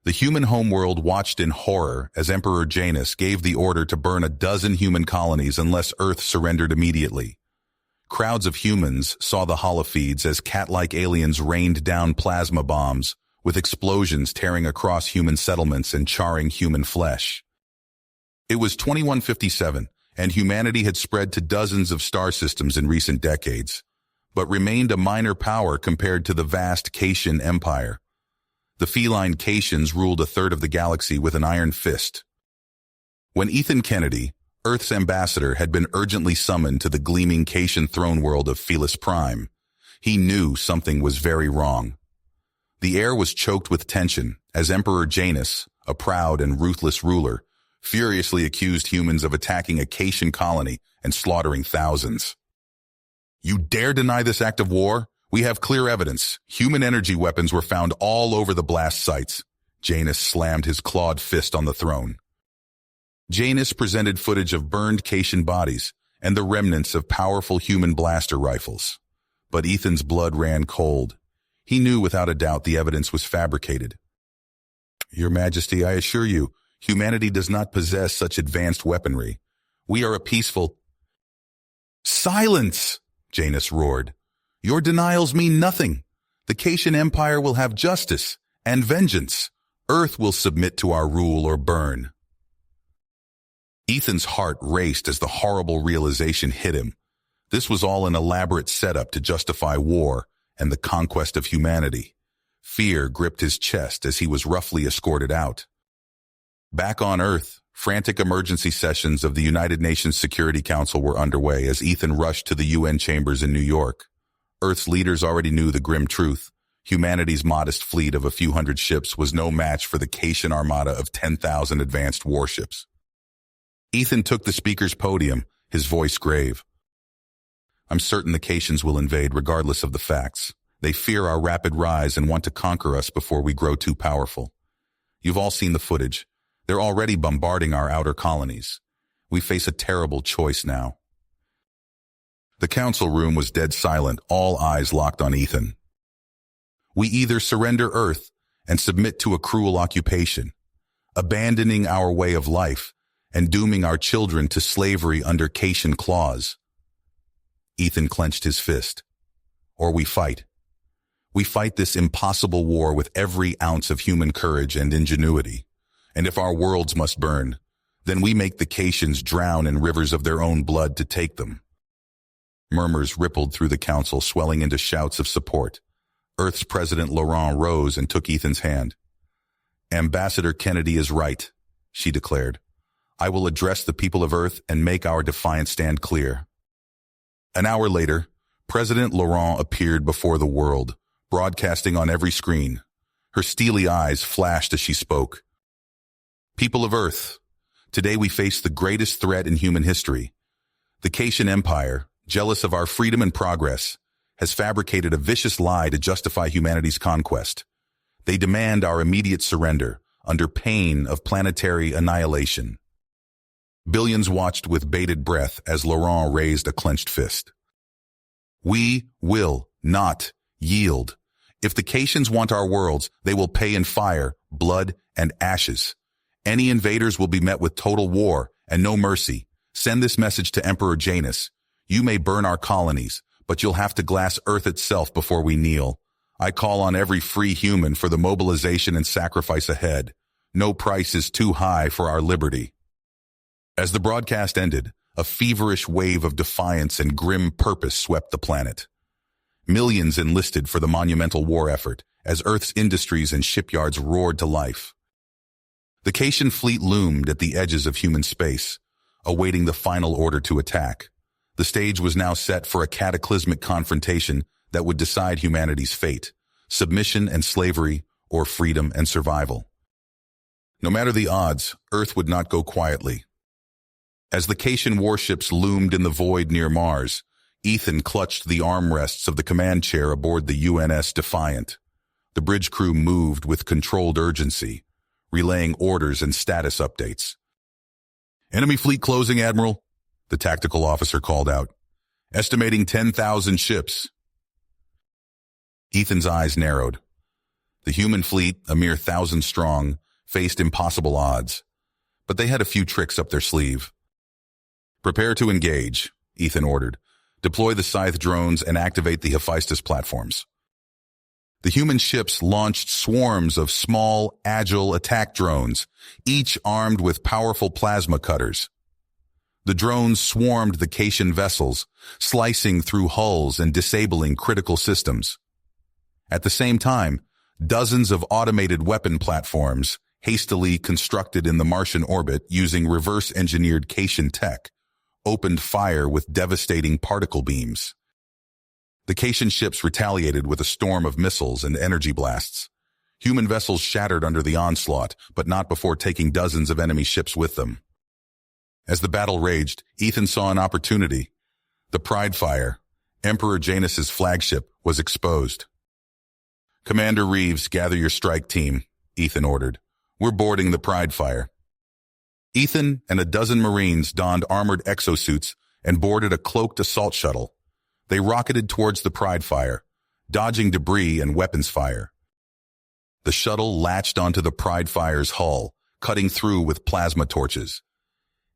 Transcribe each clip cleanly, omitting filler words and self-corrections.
The human homeworld watched in horror as Emperor Janus gave the order to burn a dozen human colonies unless Earth surrendered immediately. Crowds of humans saw the holofeeds as cat-like aliens rained down plasma bombs, with explosions tearing across human settlements and charring human flesh. It was 2157, and humanity had spread to dozens of star systems in recent decades, but remained a minor power compared to the vast Cation Empire. The feline Cations ruled a third of the galaxy with an iron fist. When Ethan Kennedy, Earth's ambassador, had been urgently summoned to the gleaming Cation throne world of Felis Prime, he knew something was very wrong. The air was choked with tension as Emperor Janus, a proud and ruthless ruler, furiously accused humans of attacking a Cation colony and slaughtering thousands. "You dare deny this act of war? We have clear evidence. Human energy weapons were found all over the blast sites." Janus slammed his clawed fist on the throne. Janus presented footage of burned Cation bodies and the remnants of powerful human blaster rifles. But Ethan's blood ran cold. He knew without a doubt the evidence was fabricated. "Your Majesty, I assure you, humanity does not possess such advanced weaponry. We are a peaceful—" "Silence!" Janus roared. "Your denials mean nothing. The Cation Empire will have justice and vengeance. Earth will submit to our rule or burn." Ethan's heart raced as the horrible realization hit him. This was all an elaborate setup to justify war and the conquest of humanity. Fear gripped his chest as he was roughly escorted out. Back on Earth, frantic emergency sessions of the United Nations Security Council were underway as Ethan rushed to the UN chambers in New York. Earth's leaders already knew the grim truth. Humanity's modest fleet of a few hundred ships was no match for the Cation armada of 10,000 advanced warships. Ethan took the speaker's podium, his voice grave. "I'm certain the Cations will invade regardless of the facts. They fear our rapid rise and want to conquer us before we grow too powerful. You've all seen the footage. They're already bombarding our outer colonies. We face a terrible choice now." The council room was dead silent, all eyes locked on Ethan. "We either surrender Earth and submit to a cruel occupation, abandoning our way of life and dooming our children to slavery under Cation claws." Ethan clenched his fist. "Or we fight. We fight this impossible war with every ounce of human courage and ingenuity. And if our worlds must burn, then we make the Cations drown in rivers of their own blood to take them." Murmurs rippled through the council, swelling into shouts of support. Earth's President Laurent rose and took Ethan's hand. "Ambassador Kennedy is right," she declared. "I will address the people of Earth and make our defiance stand clear." An hour later, President Laurent appeared before the world, broadcasting on every screen. Her steely eyes flashed as she spoke. "People of Earth, today we face the greatest threat in human history. The Cation Empire, jealous of our freedom and progress, has fabricated a vicious lie to justify humanity's conquest. They demand our immediate surrender, under pain of planetary annihilation." Billions watched with bated breath as Laurent raised a clenched fist. "We will not yield. If the Cations want our worlds, they will pay in fire, blood, and ashes. Any invaders will be met with total war and no mercy. Send this message to Emperor Janus. You may burn our colonies, but you'll have to glass Earth itself before we kneel. I call on every free human for the mobilization and sacrifice ahead. No price is too high for our liberty." As the broadcast ended, a feverish wave of defiance and grim purpose swept the planet. Millions enlisted for the monumental war effort as Earth's industries and shipyards roared to life. The Cation fleet loomed at the edges of human space, awaiting the final order to attack. The stage was now set for a cataclysmic confrontation that would decide humanity's fate: submission and slavery, or freedom and survival. No matter the odds, Earth would not go quietly. As the Cation warships loomed in the void near Mars, Ethan clutched the armrests of the command chair aboard the UNS Defiant. The bridge crew moved with controlled urgency, relaying orders and status updates. "Enemy fleet closing, Admiral," the tactical officer called out. "Estimating 10,000 ships." Ethan's eyes narrowed. The human fleet, a mere 1,000 strong, faced impossible odds. But they had a few tricks up their sleeve. "Prepare to engage," Ethan ordered. "Deploy the Scythe drones and activate the Hephaestus platforms." The human ships launched swarms of small, agile attack drones, each armed with powerful plasma cutters. The drones swarmed the Caitian vessels, slicing through hulls and disabling critical systems. At the same time, dozens of automated weapon platforms, hastily constructed in the Martian orbit using reverse-engineered Caitian tech, opened fire with devastating particle beams. The Caitian ships retaliated with a storm of missiles and energy blasts. Human vessels shattered under the onslaught, but not before taking dozens of enemy ships with them. As the battle raged, Ethan saw an opportunity. The Pride Fire, Emperor Janus's flagship, was exposed. "Commander Reeves, gather your strike team," Ethan ordered. "We're boarding the Pride Fire." Ethan and a dozen Marines donned armored exosuits and boarded a cloaked assault shuttle. They rocketed towards the Pride Fire, dodging debris and weapons fire. The shuttle latched onto the Pride Fire's hull, cutting through with plasma torches.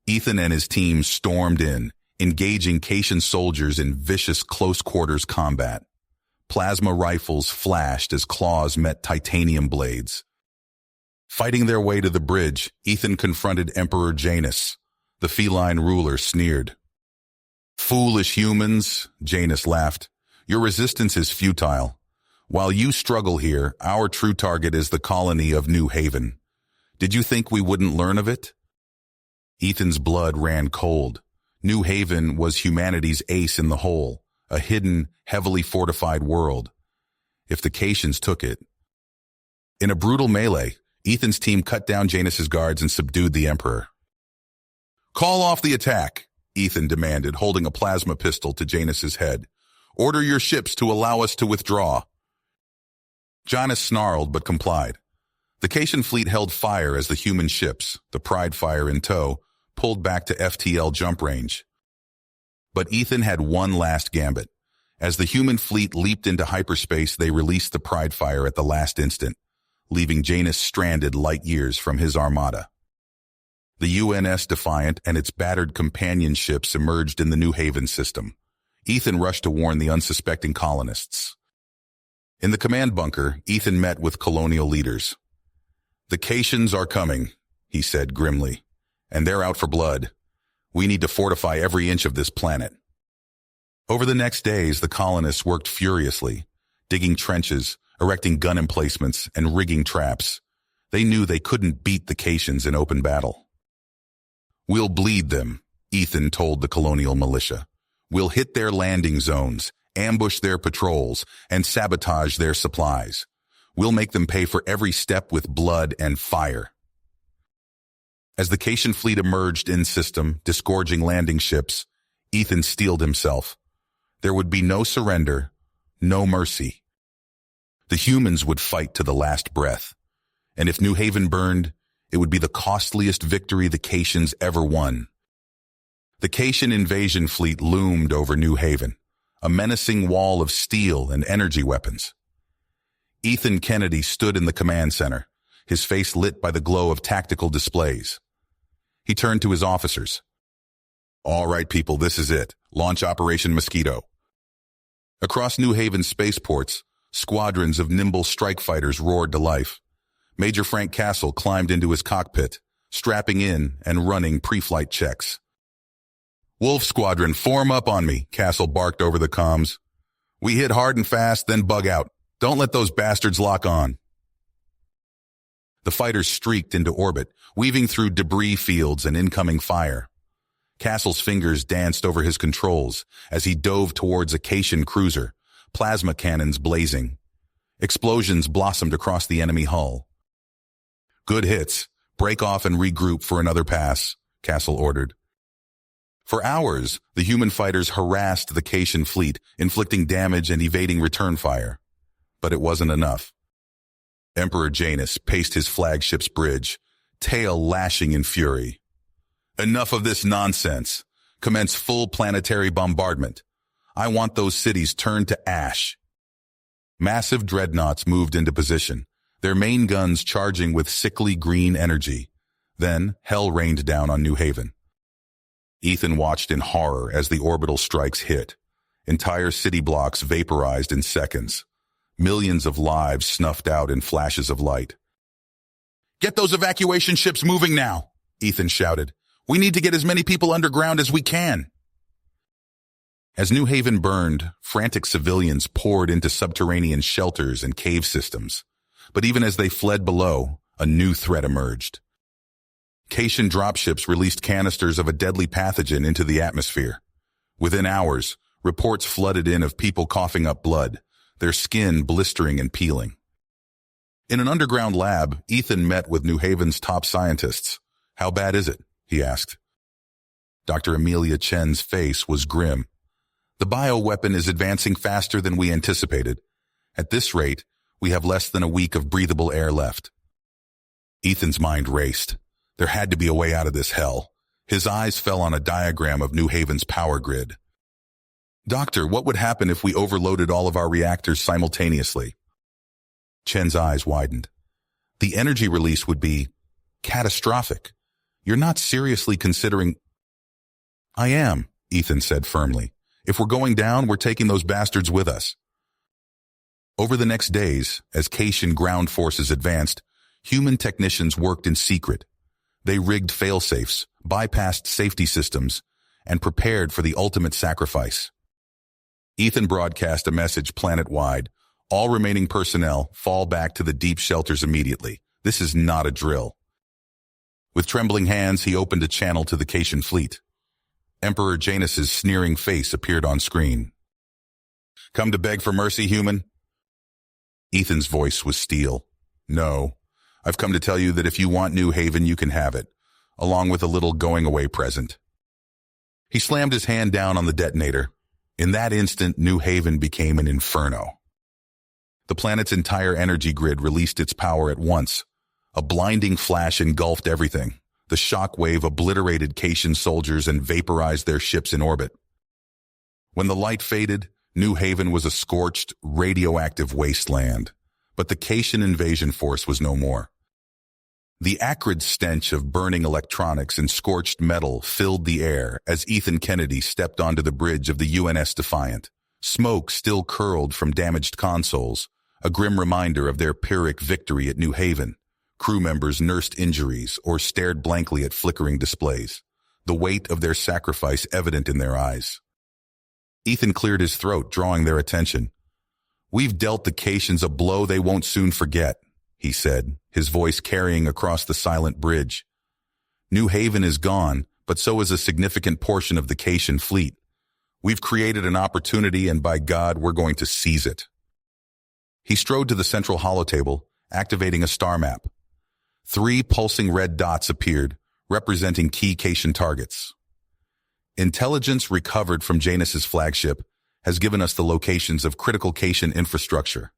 Ethan and his team stormed in, engaging Caitian soldiers in vicious close-quarters combat. Plasma rifles flashed as claws met titanium blades. Fighting their way to the bridge, Ethan confronted Emperor Janus. The feline ruler sneered. "Foolish humans," Janus laughed. "Your resistance is futile. While you struggle here, our true target is the colony of New Haven. Did you think we wouldn't learn of it?" Ethan's blood ran cold. New Haven was humanity's ace in the hole, a hidden, heavily fortified world. If the Caitians took it. In a brutal melee, Ethan's team cut down Janus's guards and subdued the Emperor. "Call off the attack," Ethan demanded, holding a plasma pistol to Janus's head. "Order your ships to allow us to withdraw." Janus snarled but complied. The Caitian fleet held fire as the human ships, the Pride Fire in tow, pulled back to FTL jump range. But Ethan had one last gambit. As the human fleet leaped into hyperspace, they released the Pride Fire at the last instant, leaving Janus stranded light years from his armada. The UNS Defiant and its battered companion ships emerged in the New Haven system. Ethan rushed to warn the unsuspecting colonists. In the command bunker, Ethan met with colonial leaders. "The Caitians are coming," he said grimly, "and they're out for blood. We need to fortify every inch of this planet." Over the next days, the colonists worked furiously, digging trenches, erecting gun emplacements, and rigging traps. They knew they couldn't beat the Caitians in open battle. "We'll bleed them," Ethan told the colonial militia. "We'll hit their landing zones, ambush their patrols, and sabotage their supplies. We'll make them pay for every step with blood and fire." As the Caitian fleet emerged in system, disgorging landing ships, Ethan steeled himself. There would be no surrender, no mercy. The humans would fight to the last breath. And if New Haven burned, it would be the costliest victory the Caitians ever won. The Caitian invasion fleet loomed over New Haven, a menacing wall of steel and energy weapons. Ethan Kennedy stood in the command center, his face lit by the glow of tactical displays. He turned to his officers. "All right, people, this is it. Launch Operation Mosquito." Across New Haven's spaceports, squadrons of nimble strike fighters roared to life. Major Frank Castle climbed into his cockpit, strapping in and running pre-flight checks. "Wolf Squadron, form up on me," Castle barked over the comms. "We hit hard and fast, then bug out. Don't let those bastards lock on." The fighters streaked into orbit, weaving through debris fields and incoming fire. Castle's fingers danced over his controls as he dove towards a Caitian cruiser, plasma cannons blazing. Explosions blossomed across the enemy hull. "Good hits. Break off and regroup for another pass," Castle ordered. For hours, the human fighters harassed the Caitian fleet, inflicting damage and evading return fire. But it wasn't enough. Emperor Janus paced his flagship's bridge, tail lashing in fury. "Enough of this nonsense. Commence full planetary bombardment. I want those cities turned to ash." Massive dreadnoughts moved into position, their main guns charging with sickly green energy. Then, hell rained down on New Haven. Ethan watched in horror as the orbital strikes hit. Entire city blocks vaporized in seconds. Millions of lives snuffed out in flashes of light. "Get those evacuation ships moving now," Ethan shouted. "We need to get as many people underground as we can." As New Haven burned, frantic civilians poured into subterranean shelters and cave systems. But even as they fled below, a new threat emerged. Cation dropships released canisters of a deadly pathogen into the atmosphere. Within hours, reports flooded in of people coughing up blood, their skin blistering and peeling. In an underground lab, Ethan met with New Haven's top scientists. "How bad is it?" he asked. Dr. Amelia Chen's face was grim. "The bioweapon is advancing faster than we anticipated. At this rate, we have less than a week of breathable air left." Ethan's mind raced. There had to be a way out of this hell. His eyes fell on a diagram of New Haven's power grid. "Doctor, what would happen if we overloaded all of our reactors simultaneously?" Chen's eyes widened. "The energy release would be catastrophic. You're not seriously considering—" "I am," Ethan said firmly. "If we're going down, we're taking those bastards with us." Over the next days, as Cation ground forces advanced, human technicians worked in secret. They rigged fail-safes, bypassed safety systems, and prepared for the ultimate sacrifice. Ethan broadcast a message planet-wide. "All remaining personnel, fall back to the deep shelters immediately. This is not a drill." With trembling hands, he opened a channel to the Cation fleet. Emperor Janus's sneering face appeared on screen. "Come to beg for mercy, human?" Ethan's voice was steel. "No. I've come to tell you that if you want New Haven, you can have it, along with a little going-away present." He slammed his hand down on the detonator. In that instant, New Haven became an inferno. The planet's entire energy grid released its power at once. A blinding flash engulfed everything. The shockwave obliterated Cation soldiers and vaporized their ships in orbit. When the light faded, New Haven was a scorched, radioactive wasteland. But the Cation invasion force was no more. The acrid stench of burning electronics and scorched metal filled the air as Ethan Kennedy stepped onto the bridge of the UNS Defiant. Smoke still curled from damaged consoles, a grim reminder of their Pyrrhic victory at New Haven. Crew members nursed injuries or stared blankly at flickering displays, the weight of their sacrifice evident in their eyes. Ethan cleared his throat, drawing their attention. "We've dealt the Cations a blow they won't soon forget," he said, his voice carrying across the silent bridge. "New Haven is gone, but so is a significant portion of the Cation fleet. We've created an opportunity, and by God, we're going to seize it." He strode to the central holotable, activating a star map. 3 pulsing red dots appeared, representing key Cation targets. "Intelligence recovered from Janus's flagship has given us the locations of critical Cation infrastructure.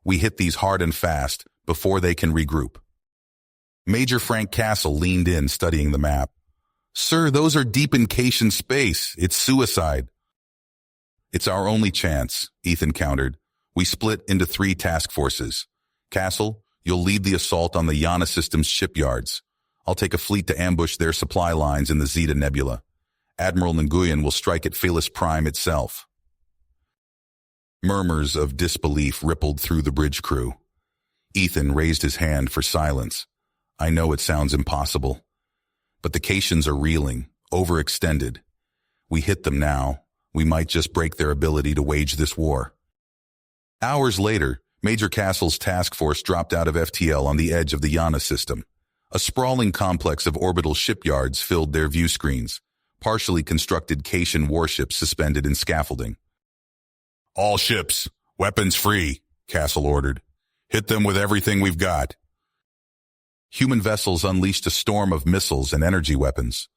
We hit these hard and fast before they can regroup." Major Frank Castle leaned in, studying the map. "Sir, those are deep in Cation space. It's suicide." "It's our only chance," Ethan countered. "We split into 3 task forces. Castle, you'll lead the assault on the Yana Systems shipyards. I'll take a fleet to ambush their supply lines in the Zeta Nebula. Admiral Nguyen will strike at Phelis Prime itself." Murmurs of disbelief rippled through the bridge crew. Ethan raised his hand for silence. "I know it sounds impossible, but the Cations are reeling, overextended. We hit them now, we might just break their ability to wage this war." Hours later, Major Castle's task force dropped out of FTL on the edge of the Yana system. A sprawling complex of orbital shipyards filled their view screens, partially constructed Cation warships suspended in scaffolding. "All ships, weapons free," Castle ordered. "Hit them with everything we've got." Human vessels unleashed a storm of missiles and energy weapons.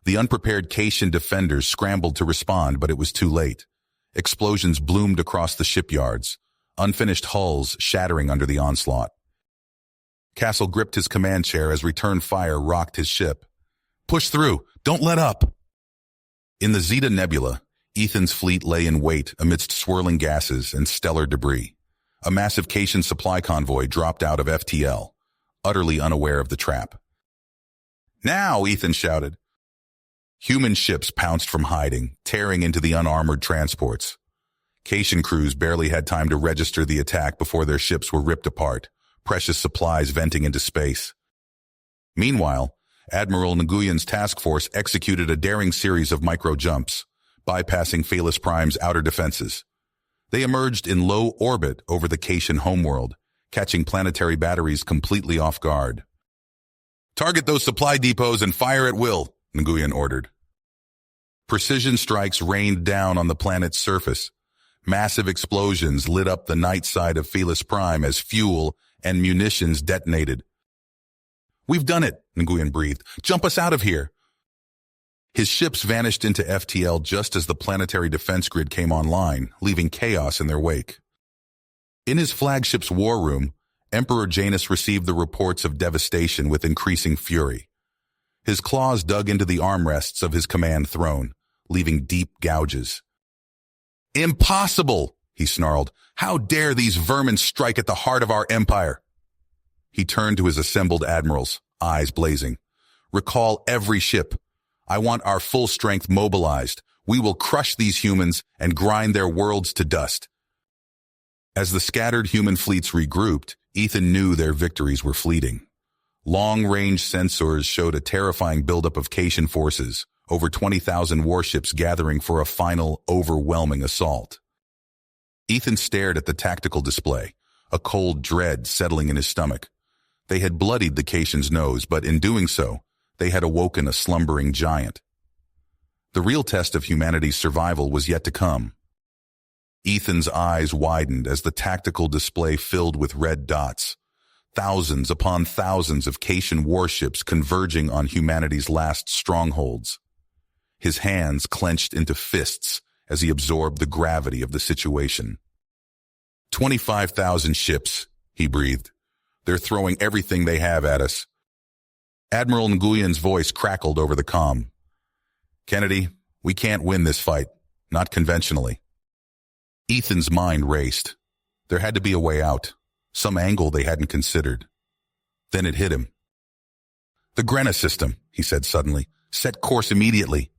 The unprepared Cation defenders scrambled to respond, but it was too late. Explosions bloomed across the shipyards, unfinished hulls shattering under the onslaught. Castle gripped his command chair as return fire rocked his ship. "Push through! Don't let up!" In the Zeta Nebula, Ethan's fleet lay in wait amidst swirling gases and stellar debris. A massive Cation supply convoy dropped out of FTL, utterly unaware of the trap. "Now!" Ethan shouted. Human ships pounced from hiding, tearing into the unarmored transports. Cation crews barely had time to register the attack before their ships were ripped apart, precious supplies venting into space. Meanwhile, Admiral Nguyen's task force executed a daring series of micro-jumps, bypassing Phalos Prime's outer defenses. They emerged in low orbit over the Cation homeworld, catching planetary batteries completely off guard. "Target those supply depots and fire at will," Nguyen ordered. Precision strikes rained down on the planet's surface. Massive explosions lit up the night side of Phalos Prime as fuel and munitions detonated. "We've done it," Nguyen breathed. "Jump us out of here." His ships vanished into FTL just as the planetary defense grid came online, leaving chaos in their wake. In his flagship's war room, Emperor Janus received the reports of devastation with increasing fury. His claws dug into the armrests of his command throne, leaving deep gouges. "Impossible!" he snarled. "How dare these vermin strike at the heart of our empire?" He turned to his assembled admirals, eyes blazing. "Recall every ship. I want our full strength mobilized. We will crush these humans and grind their worlds to dust." As the scattered human fleets regrouped, Ethan knew their victories were fleeting. Long-range sensors showed a terrifying buildup of Cation forces, over 20,000 warships gathering for a final, overwhelming assault. Ethan stared at the tactical display, a cold dread settling in his stomach. They had bloodied the Cation's nose, but in doing so, they had awoken a slumbering giant. The real test of humanity's survival was yet to come. Ethan's eyes widened as the tactical display filled with red dots, thousands upon thousands of Cation warships converging on humanity's last strongholds. His hands clenched into fists as he absorbed the gravity of the situation. 25,000 ships, he breathed. "They're throwing everything they have at us." Admiral Nguyen's voice crackled over the comm. "Kennedy, we can't win this fight. Not conventionally." Ethan's mind raced. There had to be a way out, some angle they hadn't considered. Then it hit him. "The Grena system," he said suddenly. "Set course immediately."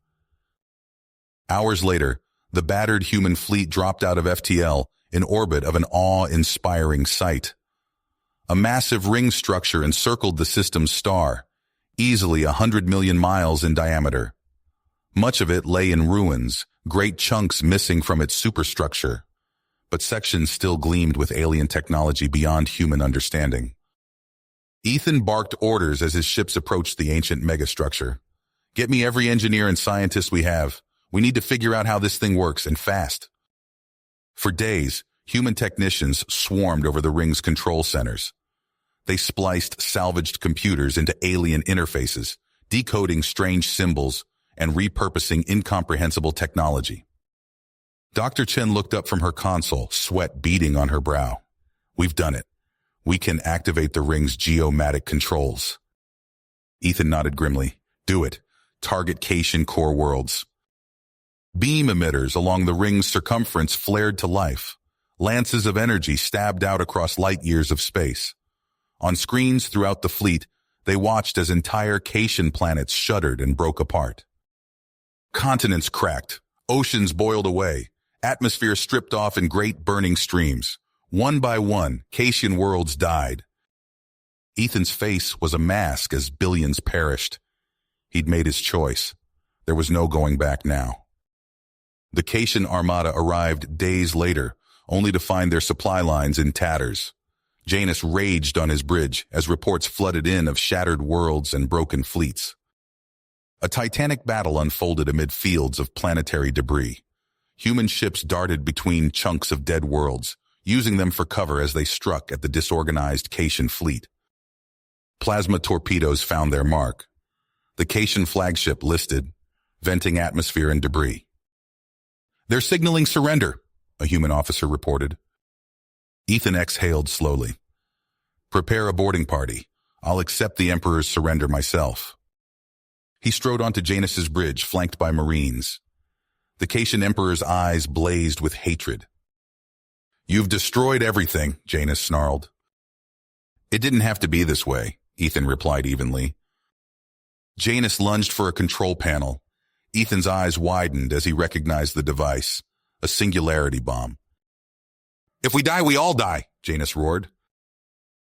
Hours later, the battered human fleet dropped out of FTL in orbit of an awe-inspiring sight. A massive ring structure encircled the system's star, easily 100 million miles in diameter. Much of it lay in ruins, great chunks missing from its superstructure, but sections still gleamed with alien technology beyond human understanding. Ethan barked orders as his ships approached the ancient megastructure. "Get me every engineer and scientist we have. We need to figure out how this thing works, and fast." For days, human technicians swarmed over the ring's control centers. They spliced salvaged computers into alien interfaces, decoding strange symbols and repurposing incomprehensible technology. Dr. Chen looked up from her console, sweat beading on her brow. "We've done it. We can activate the ring's geomatic controls." Ethan nodded grimly. "Do it. Target Cation core worlds." Beam emitters along the ring's circumference flared to life. Lances of energy stabbed out across light years of space. On screens throughout the fleet, they watched as entire Cation planets shuddered and broke apart. Continents cracked, oceans boiled away, atmosphere stripped off in great burning streams. One by one, Cation worlds died. Ethan's face was a mask as billions perished. He'd made his choice. There was no going back now. The Cation armada arrived days later, only to find their supply lines in tatters. Janus raged on his bridge as reports flooded in of shattered worlds and broken fleets. A titanic battle unfolded amid fields of planetary debris. Human ships darted between chunks of dead worlds, using them for cover as they struck at the disorganized Cation fleet. Plasma torpedoes found their mark. The Cation flagship listed, venting atmosphere and debris. "They're signaling surrender," a human officer reported. Ethan exhaled slowly. "Prepare a boarding party. I'll accept the Emperor's surrender myself." He strode onto Janus's bridge, flanked by Marines. The Cation Emperor's eyes blazed with hatred. You've destroyed everything, Janus snarled. It didn't have to be this way, Ethan replied evenly. Janus lunged for a control panel. Ethan's eyes widened as he recognized the device, a singularity bomb. If we die, we all die, Janus roared.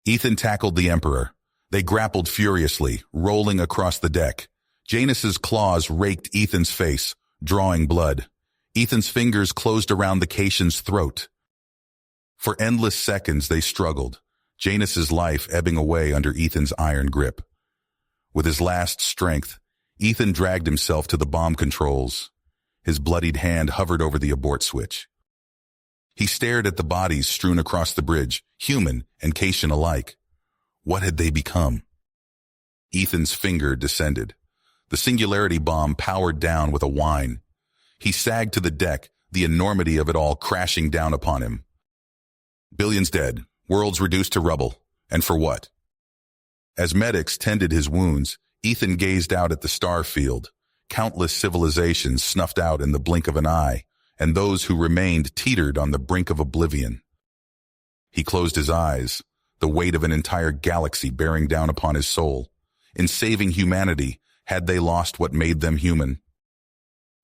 Ethan tackled the Emperor. They grappled furiously, rolling across the deck. Janus's claws raked Ethan's face, drawing blood. Ethan's fingers closed around the Caitian's throat. For endless seconds they struggled, Janus's life ebbing away under Ethan's iron grip. With his last strength, Ethan dragged himself to the bomb controls. His bloodied hand hovered over the abort switch. He stared at the bodies strewn across the bridge, human and Caitian alike. What had they become? Ethan's finger descended. The singularity bomb powered down with a whine. He sagged to the deck, the enormity of it all crashing down upon him. Billions dead, worlds reduced to rubble. And for what? As medics tended his wounds, Ethan gazed out at the star field. Countless civilizations snuffed out in the blink of an eye, and those who remained teetered on the brink of oblivion. He closed his eyes, the weight of an entire galaxy bearing down upon his soul. In saving humanity, had they lost what made them human?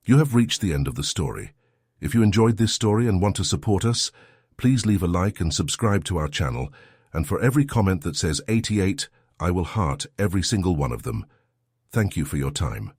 You have reached the end of the story. If you enjoyed this story and want to support us, please leave a like and subscribe to our channel, and for every comment that says 88, I will heart every single one of them. Thank you for your time.